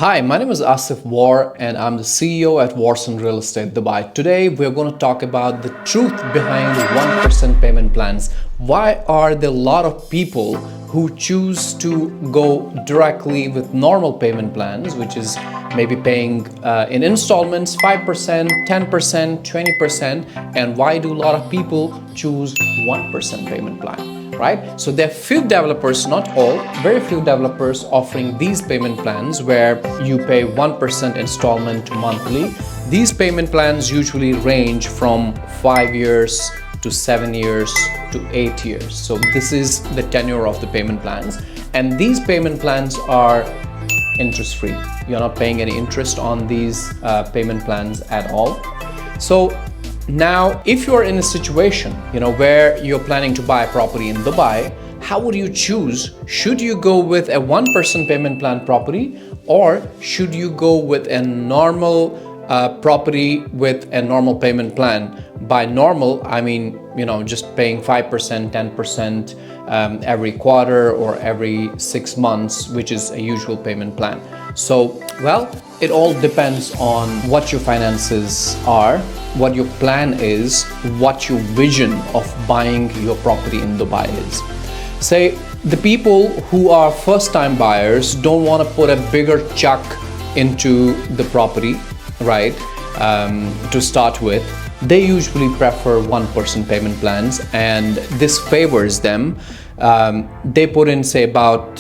Hi, my name is Asif War and I'm the CEO at Warson Real Estate Dubai. Today we're going to talk about the truth behind 1% payment plans. Why are there a lot of people who choose to go directly with normal payment plans, which is maybe paying in installments 5%, 10%, 20%, and why do a lot of people choose 1% payment plan? Right? So there are few developers, not all, very few developers offering these payment plans where you pay 1% installment monthly. These payment plans usually range from 5 years to 7 years to 8 years. So this is the tenure of the payment plans. And these payment plans are interest free. You're not paying any interest on these payment plans at all. So now, if you're in a situation, where you're planning to buy a property in Dubai, how would you choose? Should you go with a 1% payment plan property, or should you go with a normal property with a normal payment plan? By normal, I mean, just paying 5%, 10% every quarter or every 6 months, which is a usual payment plan. So, well, it all depends on what your finances are, what your plan is, what your vision of buying your property in Dubai is. Say, the people who are first-time buyers don't want to put a bigger chunk into the property, right, to start with. They usually prefer 1% payment plans, and this favors them. They put in, say, about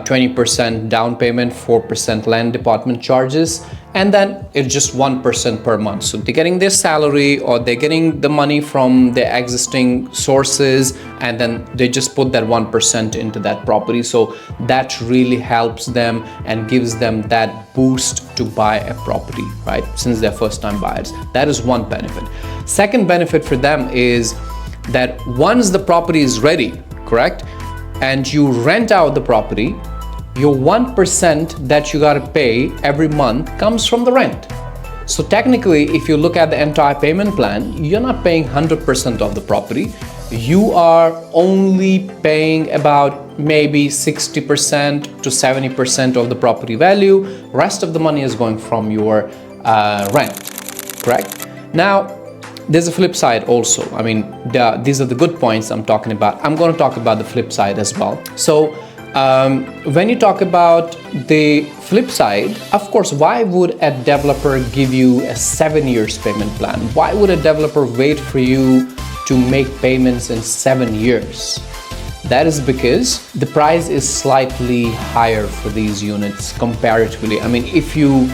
20% down payment, 4% land department charges, and then it's just 1% per month. So they're getting their salary or they're getting the money from their existing sources, and then they just put that 1% into that property. So that really helps them and gives them that boost to buy a property, right? Since they're first-time buyers. That is one benefit. Second benefit for them is that once the property is ready, correct, and you rent out the property, your 1% that you gotta pay every month comes from the rent. So technically, if you look at the entire payment plan, you're not paying 100% of the property. You are only paying about maybe 60% to 70% of the property value. Rest of the money is going from your rent, correct? Now, there's a flip side also. I mean, these are the good points I'm talking about. I'm going to talk about the flip side as well. So when you talk about the flip side, of course, why would a developer give you a 7 years payment plan? Why would a developer wait for you to make payments in 7 years? That is because the price is slightly higher for these units comparatively. I mean, if you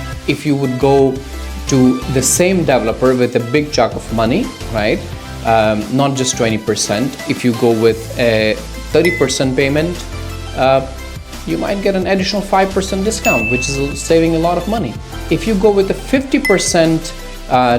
would go to the same developer with a big chunk of money, right? Not just 20%. If you go with a 30% payment, you might get an additional 5% discount, which is saving a lot of money. If you go with a 50%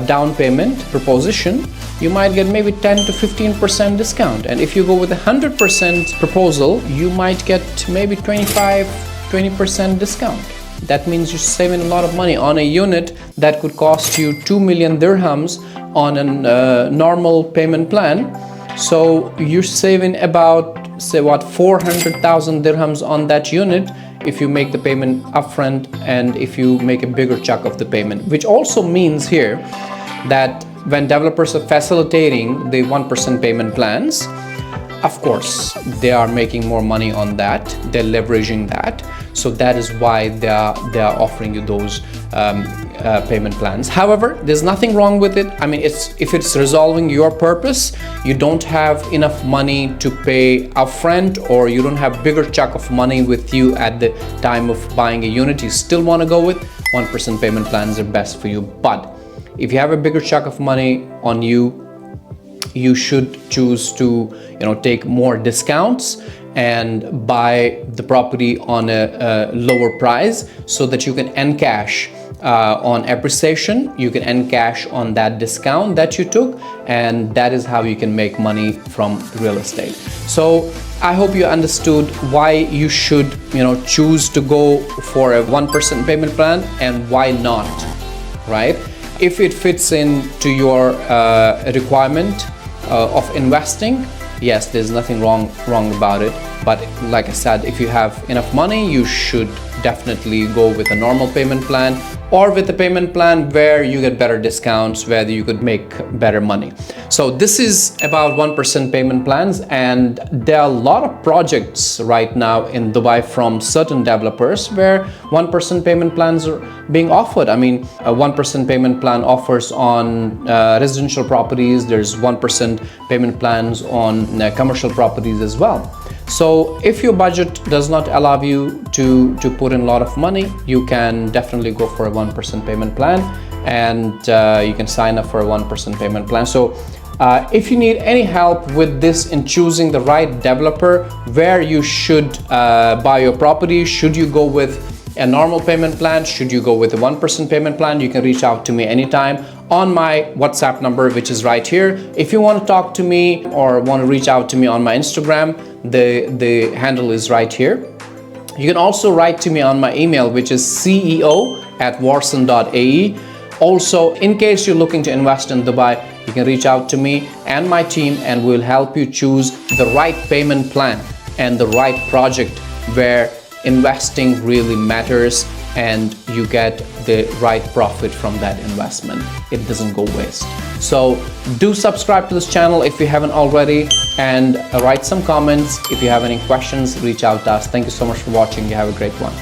down payment proposition, you might get maybe 10 to 15% discount. And if you go with a 100% proposal, you might get maybe 20% discount. That means you're saving a lot of money on a unit that could cost you 2 million dirhams on a normal payment plan. So you're saving about, say, 400,000 dirhams on that unit if you make the payment upfront and if you make a bigger chunk of the payment, which also means here that when developers are facilitating the 1% payment plans, of course, they are making more money on that. They're leveraging that. So that is why they are offering you those payment plans. However, there's nothing wrong with it. I mean, if it's resolving your purpose, you don't have enough money to pay upfront, or you don't have bigger chunk of money with you at the time of buying a unit, you still want to go with 1% payment plans are best for you. But if you have a bigger chunk of money on you, you should choose to take more discounts and buy the property on a lower price so that you can encash on appreciation. You can encash on that discount that you took, and that is how you can make money from real estate. So I hope you understood why you should choose to go for a 1% payment plan and why not, right? If it fits into your requirement of investing, yes, there's nothing wrong about it. But like I said, if you have enough money, you should definitely go with a normal payment plan or with a payment plan where you get better discounts, where you could make better money. So this is about 1% payment plans, and there are a lot of projects right now in Dubai from certain developers where 1% payment plans are being offered. I mean, a 1% payment plan offers on residential properties. There's 1% payment plans on commercial properties as well. So if your budget does not allow you to put in a lot of money, you can definitely go for a 1% payment plan, and you can sign up for a 1% payment plan. So if you need any help with this in choosing the right developer, where you should buy your property, should you go with a normal payment plan, should you go with a 1% payment plan, you can reach out to me anytime on my WhatsApp number, which is right here. If you want to talk to me or want to reach out to me on my Instagram, the handle is right here. You can also write to me on my email, which is ceo@warson.ae. Also, in case you're looking to invest in Dubai, you can reach out to me and my team, and we'll help you choose the right payment plan and the right project where investing really matters and you get the right profit from that investment. It doesn't go waste. So do subscribe to this channel if you haven't already, and write some comments. If you have any questions, reach out to us. Thank you so much for watching. You have a great one.